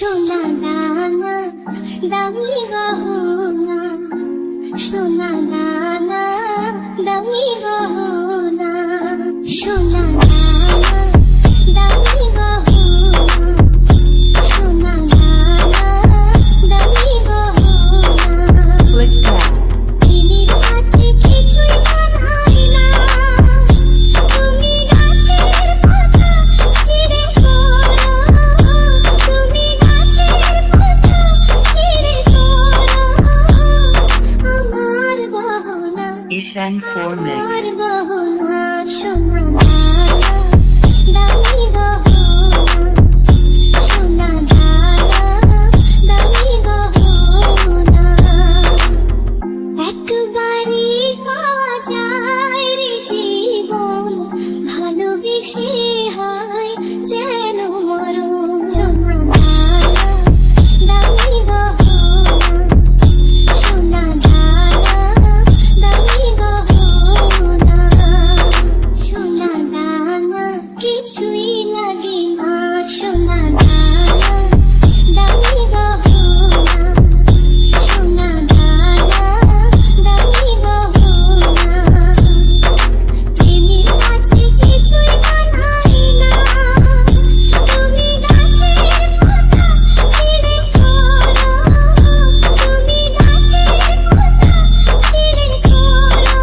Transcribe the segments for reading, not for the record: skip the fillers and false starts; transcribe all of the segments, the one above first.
সোনা দানা দামি গহনা, সোনা দানা দামি গহনা, সোনা দানা দামি গহনা, সোনা দানা দামি গহনা। দিনের কাছে কিছুই মানায় না, তুমি গাছের পাতা ছিঁড়ে পড়ো, তুমি গাছের পাতা ছিঁড়ে পড়ো, আমার গহনা, Ishan 4 Mix. আমার গহনা, সোনা দানা দামি গহনা, সোনা দানা দামি গহনা। একবারই পাওয়া যায় রে জীবন, ভালোবেসে হয় যেন মরণ। সোনা দানা দামি গহনা, সোনা দানা দামি গহনা, সোনা দানা কিছুই লাগে না, সোনা দানা দামি গহনা, সোনা দানা দামি গহনা। দিনের কাছে কিছুই মানায় না, তুমি গাছের পাতা ছিঁড়ে পড়ো, তুমি গাছের পাতা ছিঁড়ে পড়ো,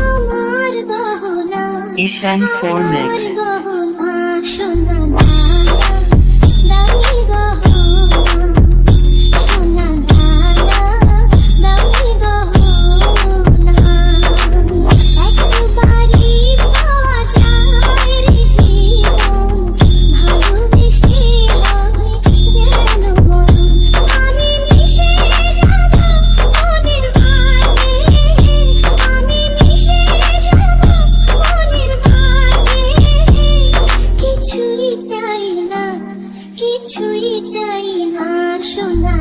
আমার গহনা, Ishan 4 Mix. আমার গহনা, সোনা দানা দামি গহনা, সোনা দানা দামি গহনা। একবারই পাওয়া যায় রে জীবন, ভালোবেসে হয় যেন মরণ। আমি মিশে যাব মনের মাঝে, আমি মিশে যাব মনের মাঝে, কিছুই চাই না, কিছুই চাই না, সোনা